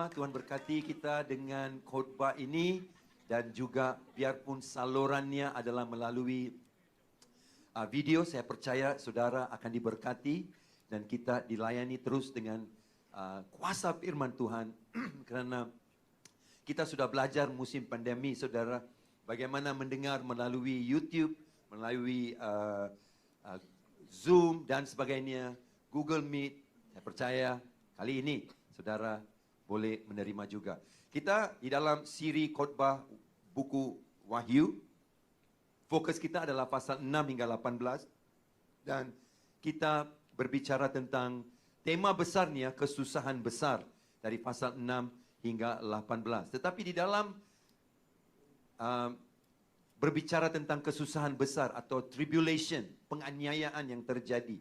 semua, Tuhan berkati kita dengan khotbah ini dan juga biarpun salurannya adalah melalui video, saya percaya saudara akan diberkati dan kita dilayani terus dengan kuasa firman Tuhan karena kita sudah belajar musim pandemi, saudara, bagaimana mendengar melalui YouTube, melalui Zoom dan sebagainya, Google Meet. Saya percaya kali ini saudara boleh menerima juga. Kita di dalam siri khotbah buku Wahyu, fokus kita adalah pasal 6 hingga 18 dan kita berbicara tentang tema besarnya kesusahan besar dari pasal 6 hingga 18. Tetapi di dalam berbicara tentang kesusahan besar atau tribulation, penganiayaan yang terjadi.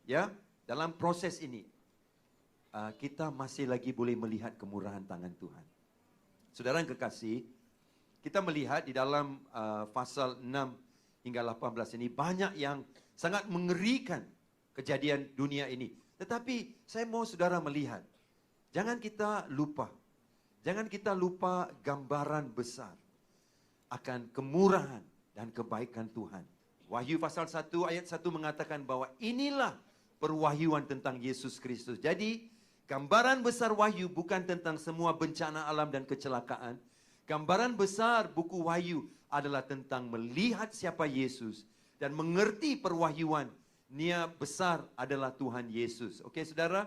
Ya, dalam proses ini kita masih lagi boleh melihat kemurahan tangan Tuhan. Saudara yang kekasih, kita melihat di dalam pasal 6 hingga 18 ini banyak yang sangat mengerikan kejadian dunia ini. Tetapi saya mau saudara melihat, jangan kita lupa gambaran besar akan kemurahan dan kebaikan Tuhan. Wahyu pasal 1 ayat 1 mengatakan bahwa inilah perwahyuan tentang Yesus Kristus. Jadi, gambaran besar Wahyu bukan tentang semua bencana alam dan kecelakaan. Gambaran besar buku Wahyu adalah tentang melihat siapa Yesus dan mengerti perwahyuan. Nia besar adalah Tuhan Yesus. Oke, saudara,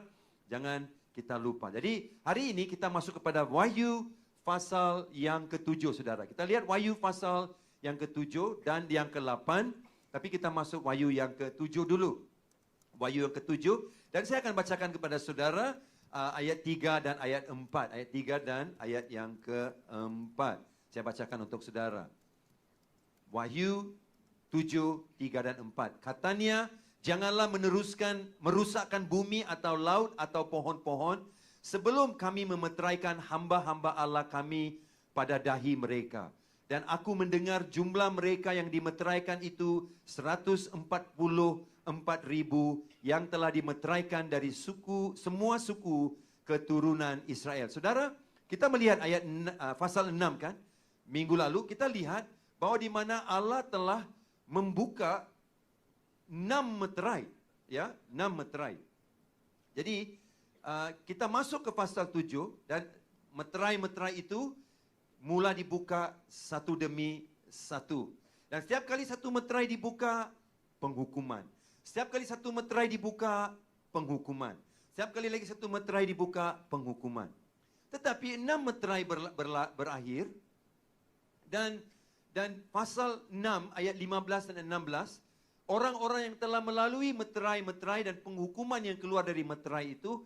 jangan kita lupa. Jadi, hari ini kita masuk kepada Wahyu pasal yang ke-7, saudara. Kita lihat Wahyu pasal yang ke-7 dan yang ke-8. Tapi kita masuk Wahyu yang ke-7 dulu. Wahyu yang ke-7. Dan saya akan bacakan kepada saudara ayat 3 dan ayat 4. Ayat 3 dan ayat yang ke-4. Saya bacakan untuk saudara. Wahyu 7, 3 dan 4. Katanya, janganlah merusakkan bumi atau laut atau pohon-pohon sebelum kami memeteraikan hamba-hamba Allah kami pada dahi mereka. Dan aku mendengar jumlah mereka yang dimeteraikan itu 144,000 yang telah dimeteraikan dari semua suku keturunan Israel. Saudara, kita melihat ayat pasal 6 kan? Minggu lalu kita lihat bahwa di mana Allah telah membuka 6 meterai, ya, 6 meterai. Jadi kita masuk ke pasal 7 dan meterai-meterai itu mula dibuka satu demi satu. Dan setiap kali satu meterai dibuka, penghukuman. Setiap kali satu meterai dibuka, penghukuman. Setiap kali lagi satu meterai dibuka, penghukuman. Tetapi 6 meterai berakhir dan pasal 6 ayat 15 dan 16, orang-orang yang telah melalui meterai-meterai dan penghukuman yang keluar dari meterai itu,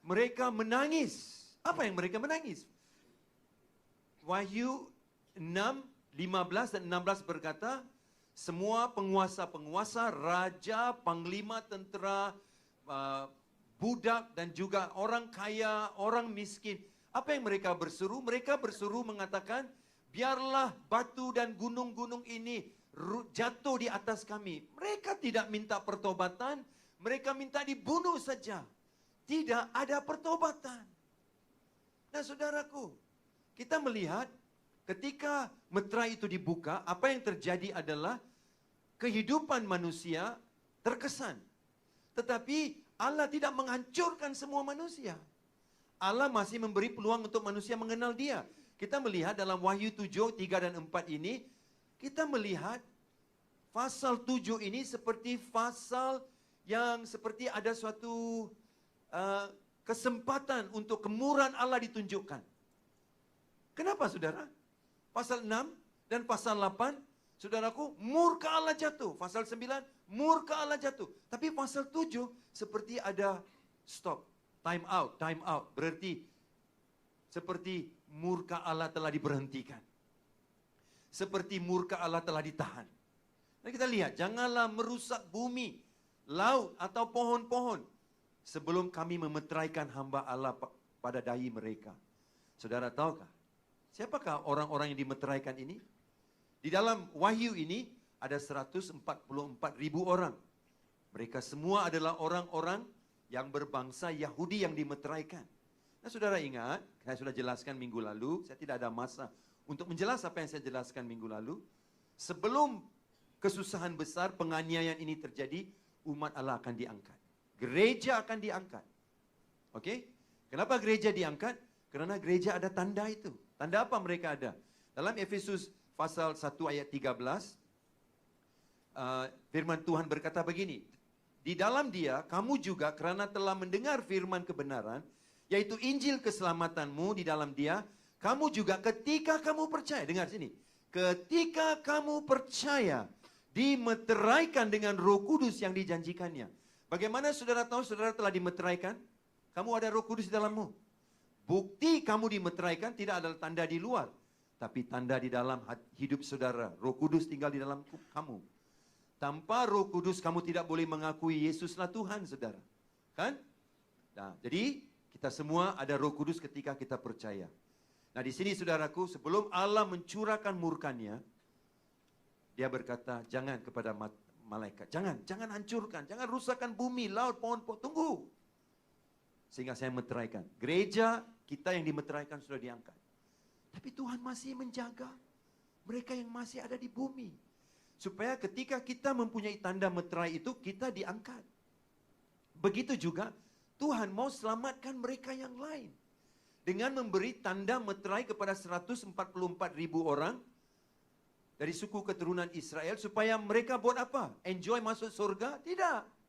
mereka menangis. Apa yang mereka menangis? Wahyu 6, 15 dan 16 berkata, semua penguasa-penguasa, raja, panglima tentera, budak dan juga orang kaya, orang miskin. Apa yang mereka berseru? Mereka berseru mengatakan, biarlah batu dan gunung-gunung ini jatuh di atas kami. Mereka tidak minta pertobatan, mereka minta dibunuh saja. Tidak ada pertobatan. Nah, saudaraku, kita melihat ketika meterai itu dibuka, apa yang terjadi adalah kehidupan manusia terkesan. Tetapi Allah tidak menghancurkan semua manusia. Allah masih memberi peluang untuk manusia mengenal Dia. Kita melihat dalam Wahyu 7, 3 dan 4 ini, kita melihat pasal 7 ini seperti pasal yang seperti ada suatu kesempatan untuk kemurahan Allah ditunjukkan. Kenapa, saudara? Pasal 6 dan pasal 8, saudaraku, murka Allah jatuh. Pasal 9, murka Allah jatuh. Tapi pasal 7 seperti ada stop, time out. Berarti seperti murka Allah telah diberhentikan. Seperti murka Allah telah ditahan. Nah, kita lihat, janganlah merusak bumi, laut atau pohon-pohon sebelum kami memeteraikan hamba Allah pada dahi mereka. Saudara tahukah, siapakah orang-orang yang dimeteraikan ini? Di dalam Wahyu ini ada 144,000 orang. Mereka semua adalah orang-orang yang berbangsa Yahudi yang dimeteraikan. Nah, saudara ingat, saya sudah jelaskan minggu lalu, saya tidak ada masa untuk menjelaskan apa yang saya jelaskan minggu lalu. Sebelum kesusahan besar, penganiayaan ini terjadi, umat Allah akan diangkat. Gereja akan diangkat. Oke? Kenapa gereja diangkat? Karena gereja ada tanda itu. Tanda apa mereka ada? Dalam Efesus pasal 1 ayat 13, firman Tuhan berkata begini, di dalam Dia, kamu juga kerana telah mendengar firman kebenaran, yaitu Injil keselamatanmu di dalam Dia, kamu juga ketika kamu percaya, dengar sini, ketika kamu percaya, dimeteraikan dengan Roh Kudus yang dijanjikannya. Bagaimana saudara tahu saudara telah dimeteraikan? Kamu ada Roh Kudus di dalammu. Bukti kamu dimeteraikan tidak adalah tanda di luar, tapi tanda di dalam hidup saudara. Roh Kudus tinggal di dalam kamu. Tanpa Roh Kudus kamu tidak boleh mengakui Yesuslah Tuhan, saudara. Kan? Nah, jadi kita semua ada Roh Kudus ketika kita percaya. Nah, di sini saudaraku, sebelum Allah mencurahkan murkanya, Dia berkata, jangan kepada malaikat, jangan hancurkan, jangan rusakkan bumi, laut, pohon-pohon, tunggu. Sehingga saya meteraikan. Gereja kita yang dimeteraikan sudah diangkat. Tapi Tuhan masih menjaga mereka yang masih ada di bumi. Supaya ketika kita mempunyai tanda meterai itu, kita diangkat. Begitu juga Tuhan mau selamatkan mereka yang lain. Dengan memberi tanda meterai kepada 144.000 orang dari suku keturunan Israel. Supaya mereka buat apa? Enjoy masuk surga? Tidak.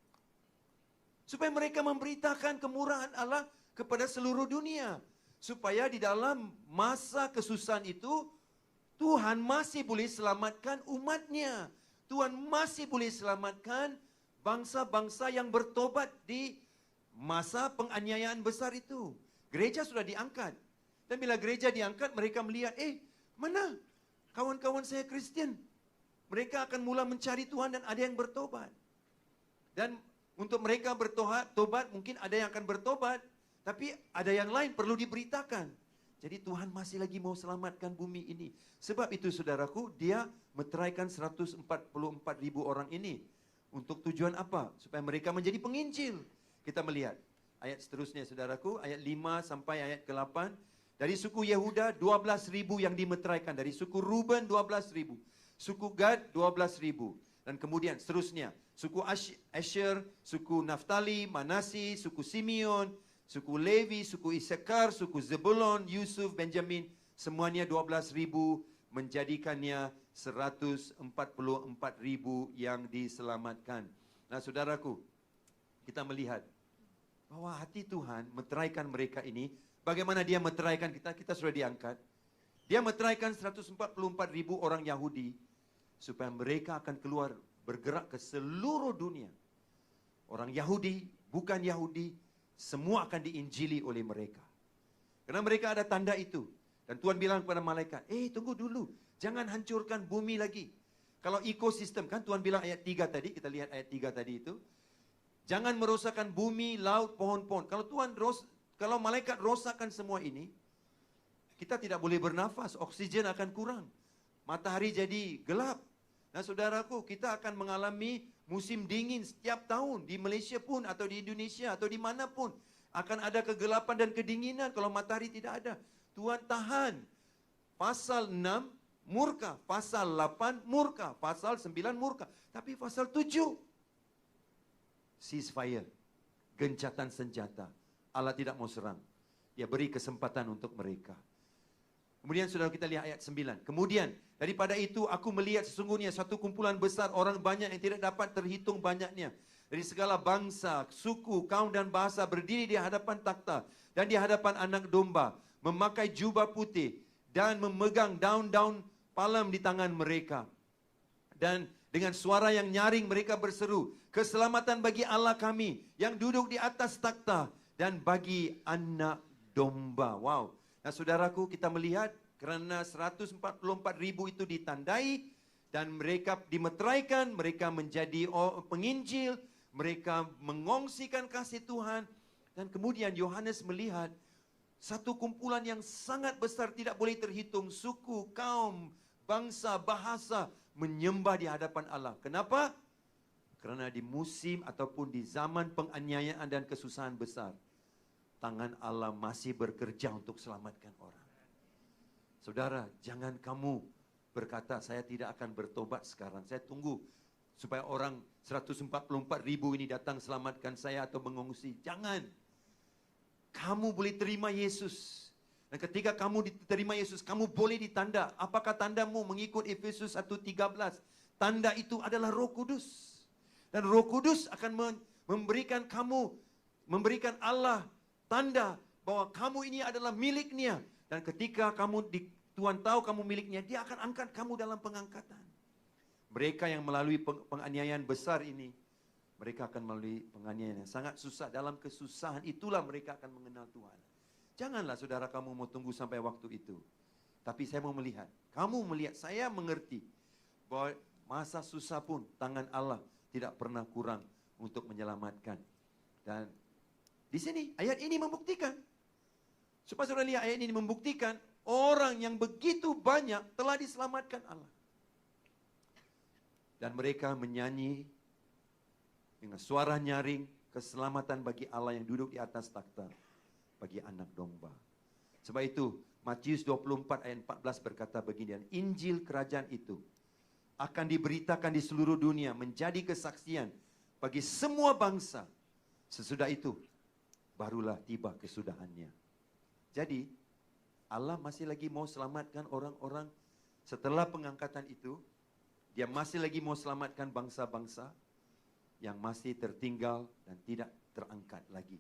Supaya mereka memberitakan kemurahan Allah kepada seluruh dunia. Supaya di dalam masa kesusahan itu, Tuhan masih boleh selamatkan umatnya. Tuhan masih boleh selamatkan bangsa-bangsa yang bertobat di masa penganiayaan besar itu. Gereja sudah diangkat. Dan bila gereja diangkat, mereka melihat, mana kawan-kawan saya Kristen? Mereka akan mula mencari Tuhan dan ada yang bertobat. Dan untuk mereka bertobat, mungkin ada yang akan bertobat, tapi ada yang lain perlu diberitakan. Jadi Tuhan masih lagi mau selamatkan bumi ini. Sebab itu saudaraku, Dia meteraikan 144.000 orang ini. Untuk tujuan apa? Supaya mereka menjadi penginjil. Kita melihat ayat seterusnya saudaraku, ayat 5 sampai ayat ke-8. Dari suku Yehuda 12.000 yang dimeteraikan. Dari suku Ruben 12.000. Suku Gad 12.000. Dan kemudian seterusnya. Suku Asher, suku Naftali, Manasi, suku Simeon, suku Levi, suku Isakar, suku Zebulon, Yusuf, Benjamin, semuanya 12.000, menjadikannya 144.000 yang diselamatkan. Nah, saudaraku, kita melihat bahwa hati Tuhan meteraikan mereka ini. Bagaimana Dia meteraikan kita? Kita sudah diangkat. Dia meteraikan 144.000 orang Yahudi supaya mereka akan keluar bergerak ke seluruh dunia. Orang Yahudi, bukan Yahudi, semua akan diinjili oleh mereka. Karena mereka ada tanda itu. Dan Tuhan bilang kepada malaikat, tunggu dulu, jangan hancurkan bumi lagi. Kalau ekosistem, kan Tuhan bilang ayat 3 tadi, kita lihat ayat 3 tadi itu. Jangan merosakkan bumi, laut, pohon-pohon. Kalau malaikat rosakkan semua ini, kita tidak boleh bernafas, oksigen akan kurang. Matahari jadi gelap. Nah saudaraku, kita akan mengalami musim dingin setiap tahun. Di Malaysia pun, atau di Indonesia, atau dimanapun. Akan ada kegelapan dan kedinginan kalau matahari tidak ada. Tuhan tahan. Pasal 6, murka. Pasal 8, murka. Pasal 9, murka. Tapi pasal 7, ceasefire. Gencatan senjata. Allah tidak mau serang. Dia beri kesempatan untuk mereka. Kemudian saudara kita lihat ayat 9. Kemudian daripada itu aku melihat sesungguhnya satu kumpulan besar orang banyak yang tidak dapat terhitung banyaknya. Dari segala bangsa, suku, kaum dan bahasa berdiri di hadapan takhta dan di hadapan anak domba. Memakai jubah putih dan memegang daun-daun palem di tangan mereka. Dan dengan suara yang nyaring mereka berseru, keselamatan bagi Allah kami yang duduk di atas takhta dan bagi anak domba. Wow. Nah saudaraku, kita melihat kerana 144.000 itu ditandai dan mereka dimeteraikan, mereka menjadi penginjil, mereka mengongsikan kasih Tuhan. Dan kemudian Yohanes melihat satu kumpulan yang sangat besar tidak boleh terhitung, suku, kaum, bangsa, bahasa menyembah di hadapan Allah. Kenapa? Kerana di musim ataupun di zaman penganiayaan dan kesusahan besar, tangan Allah masih bekerja untuk selamatkan orang. Saudara, jangan kamu berkata, saya tidak akan bertobat sekarang. Saya tunggu supaya orang 144 ribu ini datang selamatkan saya atau mengungsi. Jangan. Kamu boleh terima Yesus. Dan ketika kamu diterima Yesus, kamu boleh ditanda. Apakah tandamu mengikut Efesus 1:13? Tanda itu adalah Roh Kudus. Dan Roh Kudus akan memberikan Allah tanda bahwa kamu ini adalah miliknya. Dan ketika Tuhan tahu kamu miliknya, Dia akan angkat kamu dalam pengangkatan. Mereka yang melalui penganiayaan besar ini, mereka akan melalui penganiayaan yang sangat susah. Dalam kesusahan itulah mereka akan mengenal Tuhan. Janganlah saudara kamu mau tunggu sampai waktu itu. Tapi saya mau melihat, kamu melihat, saya mengerti bahwa masa susah pun tangan Allah tidak pernah kurang untuk menyelamatkan. Dan di sini ayat ini membuktikan. Supaya saudara lihat, ayat ini membuktikan orang yang begitu banyak telah diselamatkan Allah. Dan mereka menyanyi dengan suara nyaring keselamatan bagi Allah yang duduk di atas takhta, bagi anak domba. Sebab itu Matius 24 ayat 14 berkata begini, Injil kerajaan itu akan diberitakan di seluruh dunia menjadi kesaksian bagi semua bangsa. Sesudah itu barulah tiba kesudahannya. Jadi Allah masih lagi mau selamatkan orang-orang setelah pengangkatan itu. Dia masih lagi mau selamatkan bangsa-bangsa yang masih tertinggal dan tidak terangkat lagi.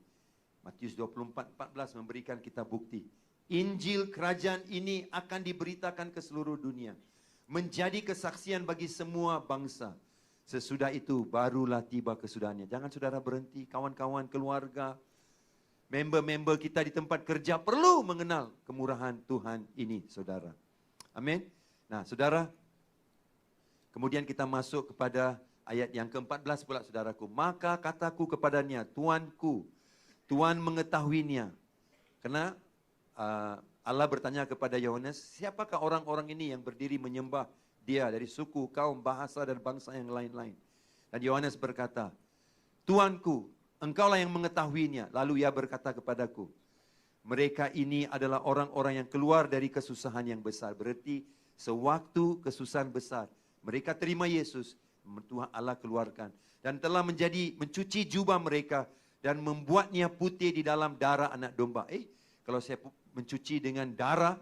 Matius 24:14 memberikan kita bukti. Injil kerajaan ini akan diberitakan ke seluruh dunia. Menjadi kesaksian bagi semua bangsa. Sesudah itu barulah tiba kesudahannya. Jangan saudara berhenti, kawan-kawan, keluarga, member-member kita di tempat kerja perlu mengenal kemurahan Tuhan ini, saudara. Amin. Nah, saudara, kemudian kita masuk kepada ayat yang ke-14 pula, saudaraku. Maka kataku kepadanya, Tuanku, Tuhan mengetahuinya. Karena Allah bertanya kepada Yohanes, siapakah orang-orang ini yang berdiri menyembah Dia dari suku, kaum, bahasa, dan bangsa yang lain-lain. Dan Yohanes berkata, Tuanku, Engkaulah yang mengetahuinya. Lalu ia berkata kepadaku, mereka ini adalah orang-orang yang keluar dari kesusahan yang besar. Berarti sewaktu kesusahan besar, mereka terima Yesus, Tuhan Allah keluarkan. Dan telah mencuci jubah mereka dan membuatnya putih di dalam darah anak domba. Kalau saya mencuci dengan darah,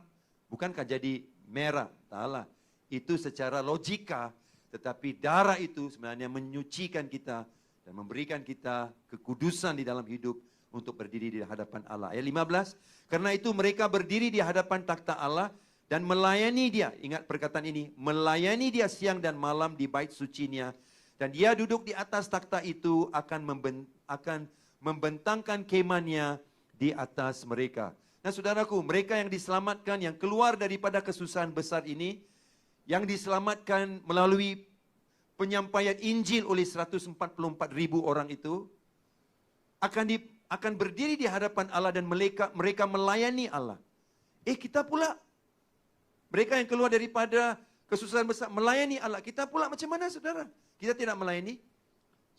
bukankah jadi merah? Taklah. Itu secara logika, tetapi darah itu sebenarnya menyucikan kita dan memberikan kita kekudusan di dalam hidup untuk berdiri di hadapan Allah. Ayat 15, karena itu mereka berdiri di hadapan takhta Allah dan melayani Dia. Ingat perkataan ini, melayani Dia siang dan malam di bait sucinya. Dan Dia duduk di atas takhta itu akan membentangkan kemahnya di atas mereka. Nah saudaraku, mereka yang diselamatkan, yang keluar daripada kesusahan besar ini, yang diselamatkan melalui penyampaian Injil oleh 144 ribu orang itu, akan berdiri di hadapan Allah dan mereka melayani Allah. Kita pula, mereka yang keluar daripada kesusahan besar, melayani Allah. Kita pula macam mana saudara? Kita tidak melayani.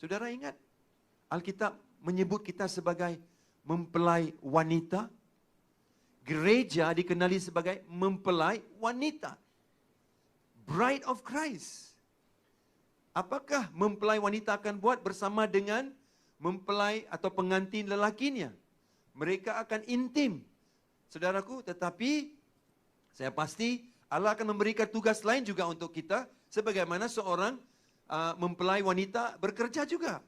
Saudara ingat, Alkitab menyebut kita sebagai mempelai wanita. Gereja dikenali sebagai mempelai wanita. Bride of Christ. Apakah mempelai wanita akan buat bersama dengan mempelai atau pengantin lelakinya? Mereka akan intim, saudaraku. Tetapi saya pasti Allah akan memberikan tugas lain juga untuk kita, sebagaimana seorang mempelai wanita bekerja juga.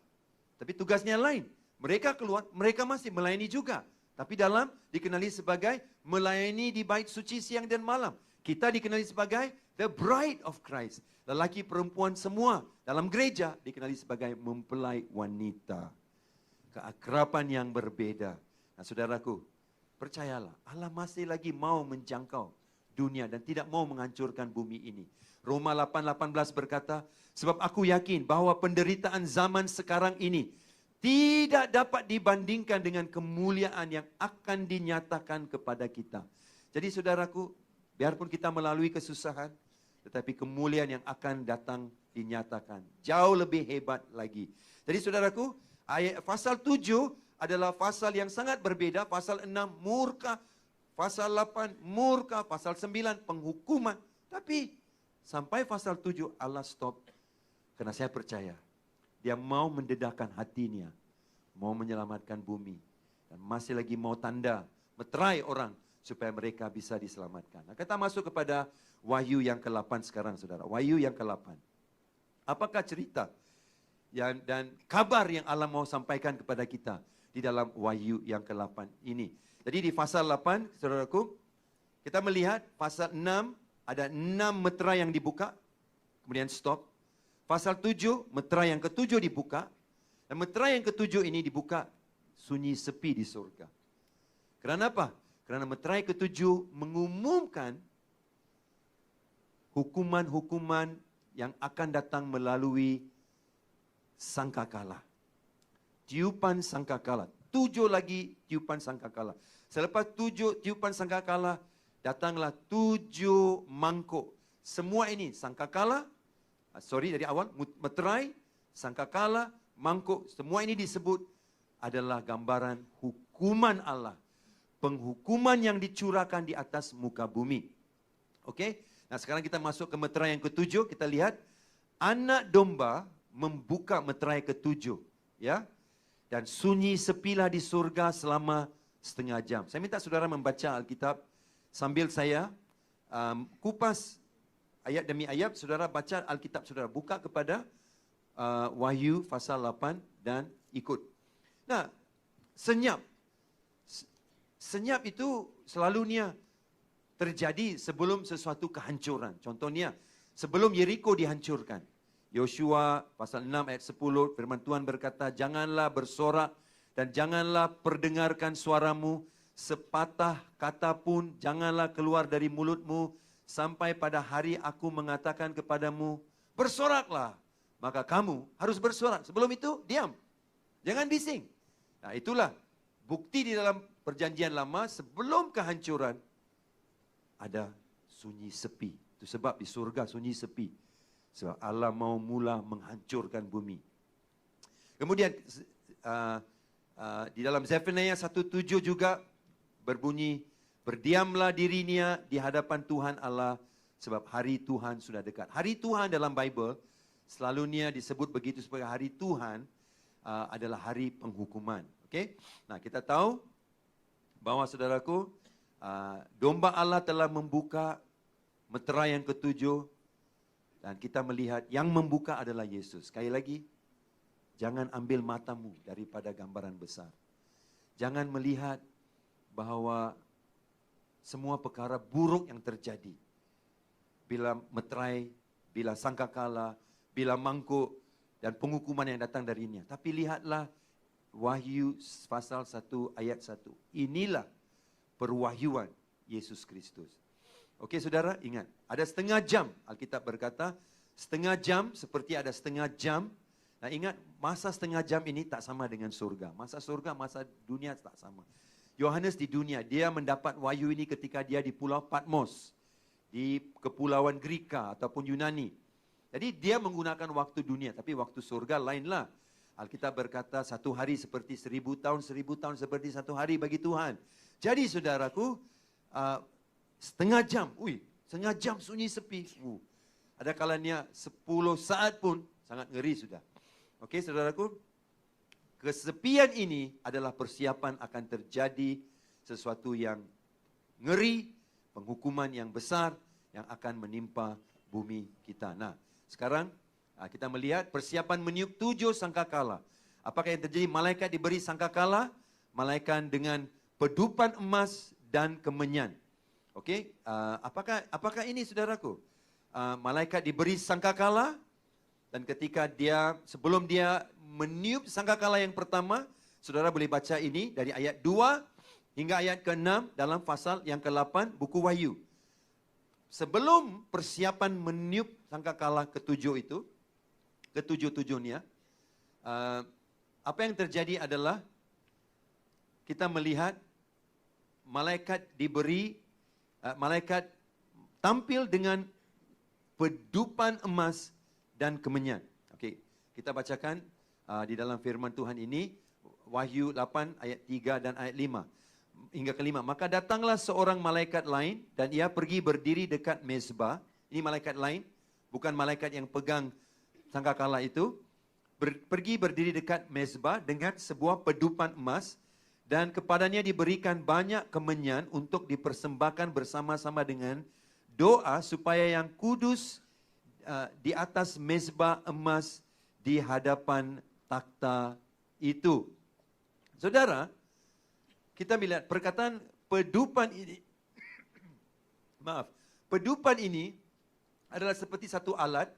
Tapi tugasnya lain. Mereka keluar, mereka masih melayani juga. Tapi dikenali sebagai melayani di bait suci siang dan malam. Kita dikenali sebagai the bride of Christ. Lelaki perempuan semua dalam gereja dikenali sebagai mempelai wanita. Keakraban yang berbeda. Nah saudaraku, percayalah, Allah masih lagi mau menjangkau dunia dan tidak mau menghancurkan bumi ini. Roma 8:18 berkata, sebab aku yakin bahwa penderitaan zaman sekarang ini tidak dapat dibandingkan dengan kemuliaan yang akan dinyatakan kepada kita. Jadi saudaraku, biarpun kita melalui kesusahan, tetapi kemuliaan yang akan datang dinyatakan. Jauh lebih hebat lagi. Jadi saudaraku, pasal 7 adalah pasal yang sangat berbeda. Pasal 6 murka, pasal 8 murka, pasal 9 penghukuman. Tapi sampai pasal 7 Allah stop. Karena saya percaya dia mau mendedahkan hatinya, mau menyelamatkan bumi. Dan masih lagi mau tanda, meterai orang supaya mereka bisa diselamatkan. Nah, kita masuk kepada Wahyu yang ke-8 sekarang, saudara. Wahyu yang ke-8. Apakah cerita dan kabar yang Allah mau sampaikan kepada kita di dalam Wahyu yang ke-8 ini? Jadi di pasal 8, saudaraku, kita melihat pasal 6, ada 6 meterai yang dibuka, kemudian stop. Pasal 7, meterai yang ke-7 dibuka, dan meterai yang ke-7 ini dibuka sunyi sepi di surga. Kerana apa? Kerana meterai ke-7 mengumumkan hukuman-hukuman yang akan datang melalui sangkakala. Tiupan sangkakala. 7 lagi tiupan sangkakala. Selepas 7 tiupan sangkakala, datanglah 7 mangkuk. Semua ini sangkakala, dari awal, meterai, sangkakala, mangkuk, semua ini disebut adalah gambaran hukuman Allah. Penghukuman yang dicurahkan di atas muka bumi. Okey? Nah, sekarang kita masuk ke meterai yang ke-7, kita lihat anak domba membuka meterai ke-7, ya. Dan sunyi sepilah di surga selama setengah jam. Saya minta saudara membaca Alkitab sambil saya kupas ayat demi ayat. Saudara baca Alkitab saudara, buka kepada Wahyu pasal 8 dan ikut. Nah, senyap. Senyap itu selalunya terjadi sebelum sesuatu kehancuran. Contohnya, sebelum Yeriko dihancurkan. Yosua pasal 6 ayat 10, firman Tuhan berkata, janganlah bersorak dan janganlah perdengarkan suaramu, sepatah kata pun janganlah keluar dari mulutmu, sampai pada hari aku mengatakan kepadamu, bersoraklah. Maka kamu harus bersorak. Sebelum itu, diam. Jangan bising. Nah, itulah bukti di dalam perjanjian lama, sebelum kehancuran, ada sunyi sepi. Itu sebab di surga sunyi sepi. Sebab Allah mau mula menghancurkan bumi. Kemudian di dalam Zefaniah 1:7 juga berbunyi, berdiamlah dirinya di hadapan Tuhan Allah, sebab hari Tuhan sudah dekat. Hari Tuhan dalam Bible selalunya disebut begitu sebagai hari Tuhan adalah hari penghukuman. Okey? Nah, kita tahu bahwa saudaraku, domba Allah telah membuka meterai yang ke-7 dan kita melihat yang membuka adalah Yesus. Sekali lagi, jangan ambil matamu daripada gambaran besar. Jangan melihat bahwa semua perkara buruk yang terjadi. Bila meterai, bila sangkakala, bila mangkuk dan penghukuman yang datang darinya. Tapi lihatlah Wahyu pasal 1 ayat 1. Inilah perwahyuan Yesus Kristus. Okey saudara, ingat. Ada setengah jam, Alkitab berkata, setengah jam seperti ada setengah jam. Nah ingat, masa setengah jam ini tak sama dengan surga. Masa surga, masa dunia tak sama. Yohanes di dunia, dia mendapat wahyu ini ketika dia di Pulau Patmos, di kepulauan Greka ataupun Yunani. Jadi dia menggunakan waktu dunia, tapi waktu surga lainlah. Alkitab berkata 1 hari seperti 1000 tahun, 1000 tahun seperti 1 hari bagi Tuhan. Jadi saudaraku, setengah jam, setengah jam sunyi sepi. Ada kalanya 10 saat pun sangat ngeri sudah. Okey saudaraku, kesepian ini adalah persiapan akan terjadi sesuatu yang ngeri, penghukuman yang besar yang akan menimpa bumi kita. Nah, sekarang kita melihat persiapan meniup 7 sangkakala. Apakah yang terjadi? Malaikat diberi sangkakala, malaikat dengan pedupan emas dan kemenyan. Okey, apakah ini saudaraku? Malaikat diberi sangkakala dan ketika sebelum dia meniup sangkakala yang pertama, saudara boleh baca ini dari ayat 2 hingga ayat ke-6 dalam pasal yang ke-8 buku Wahyu. Sebelum persiapan meniup sangkakala ke-7 itu, ke-7-7-nya, apa yang terjadi adalah kita melihat malaikat malaikat tampil dengan pedupan emas dan kemenyan. Okey, kita bacakan di dalam firman Tuhan ini, Wahyu 8 ayat 3 dan ayat 5 hingga ke 5. Maka datanglah seorang malaikat lain dan ia pergi berdiri dekat mezbah. Ini malaikat lain, bukan malaikat yang pegang sangkakala itu. Pergi berdiri dekat mezbah dengan sebuah pedupan emas dan kepadanya diberikan banyak kemenyan untuk dipersembahkan bersama-sama dengan doa supaya yang kudus di atas mezbah emas di hadapan takhta itu. Saudara, kita melihat perkataan pedupan ini, pedupan ini adalah seperti satu alat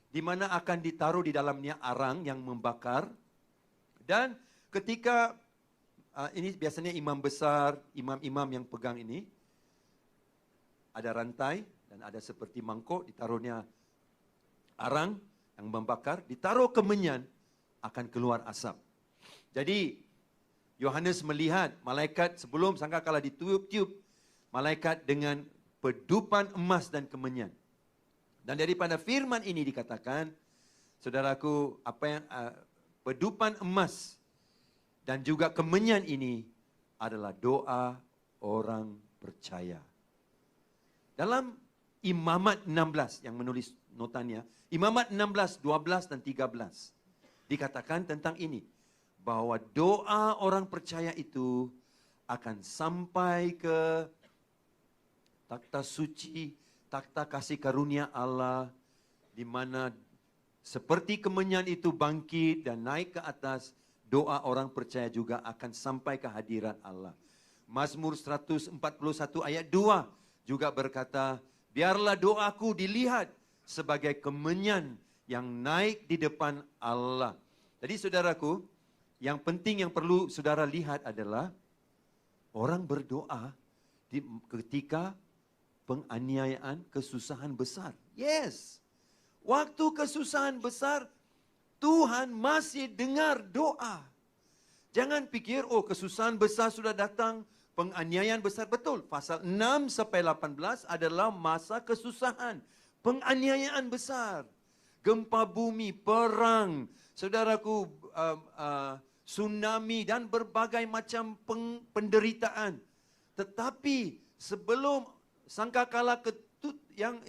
di mana akan ditaruh di dalamnya arang yang membakar. Dan ketika, ini biasanya imam besar, imam-imam yang pegang ini, ada rantai dan ada seperti mangkok, ditaruhnya arang yang membakar, ditaruh kemenyan, akan keluar asap. Jadi, Yohanes melihat malaikat sebelum sangkakala ditiup-tiup, malaikat dengan pedupan emas dan kemenyan. Dan daripada firman ini dikatakan, saudaraku, apa yang pedupan emas dan juga kemenyan ini adalah doa orang percaya. Dalam Imamat 16 yang menulis notanya, Imamat 16, 12 dan 13 dikatakan tentang ini, bahwa doa orang percaya itu akan sampai ke takhta suci, takhta kasih karunia Allah, di mana seperti kemenyan itu bangkit dan naik ke atas, doa orang percaya juga akan sampai ke hadirat Allah. Mazmur 141 ayat 2 juga berkata, biarlah doaku dilihat sebagai kemenyan yang naik di depan Allah. Jadi saudaraku, yang penting yang perlu saudara lihat adalah orang berdoa ketika penganiayaan, kesusahan besar. Yes, waktu kesusahan besar, Tuhan masih dengar doa. Jangan pikir, oh kesusahan besar sudah datang, penganiayaan besar. Betul, pasal 6 sampai 18 adalah masa kesusahan, penganiayaan besar. Gempa bumi, perang, saudaraku, tsunami dan berbagai macam penderitaan. Tetapi sebelum sangkakala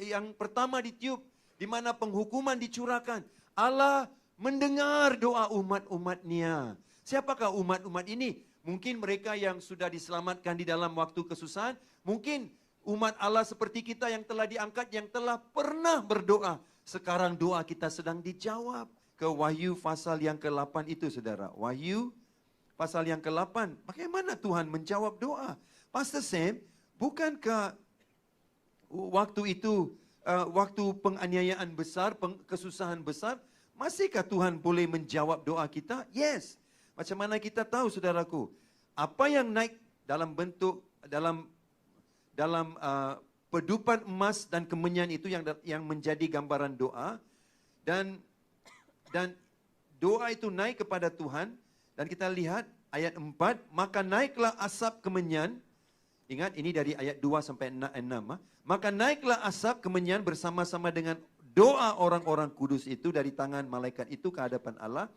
yang pertama ditiup, di mana penghukuman dicurahkan, Allah mendengar doa umat-umatnya. Siapakah umat-umat ini? Mungkin mereka yang sudah diselamatkan di dalam waktu kesusahan, mungkin umat Allah seperti kita yang telah diangkat, yang telah pernah berdoa. Sekarang doa kita sedang dijawab. Ke Wahyu pasal yang ke-8 itu, saudara. Wahyu pasal yang ke-8. Bagaimana Tuhan menjawab doa? Pastor Sam, bukankah waktu itu, waktu penganiayaan besar, kesusahan besar, masihkah Tuhan boleh menjawab doa kita? Yes. Macam mana kita tahu, saudaraku? Apa yang naik dalam bentuk, dalam pedupan emas dan kemenyan itu yang menjadi gambaran doa, dan doa itu naik kepada Tuhan, dan kita lihat ayat 4, maka naiklah asap kemenyan. Ingat, ini dari ayat 2 sampai 6. Maka naiklah asap kemenyan bersama-sama dengan doa orang-orang kudus itu dari tangan malaikat itu ke hadapan Allah.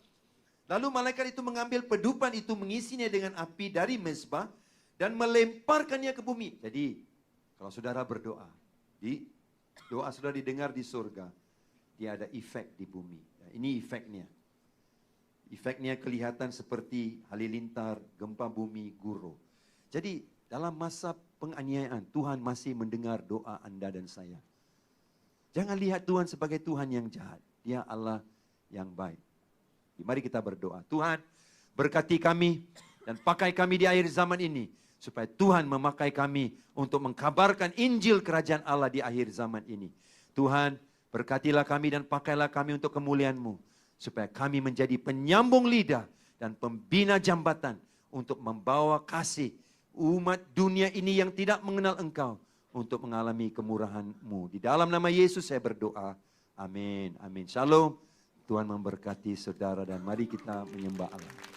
Lalu malaikat itu mengambil pedupan itu, mengisinya dengan api dari mezbah dan melemparkannya ke bumi. Jadi, kalau saudara berdoa, doa sudah didengar di surga, dia ada efek di bumi. Ini efeknya. Efeknya kelihatan seperti halilintar, gempa bumi, guru. Jadi dalam masa penganiayaan, Tuhan masih mendengar doa Anda dan saya. Jangan lihat Tuhan sebagai Tuhan yang jahat. Dia Allah yang baik. Mari kita berdoa. Tuhan, berkati kami dan pakai kami di akhir zaman ini, supaya Tuhan memakai kami untuk mengkabarkan Injil Kerajaan Allah di akhir zaman ini. Tuhan, berkatilah kami dan pakailah kami untuk kemuliaan-Mu, supaya kami menjadi penyambung lidah dan pembina jambatan untuk membawa kasih umat dunia ini yang tidak mengenal Engkau untuk mengalami kemurahan-Mu. Di dalam nama Yesus saya berdoa. Amin. Amin. Shalom. Tuhan memberkati saudara dan mari kita menyembah Allah.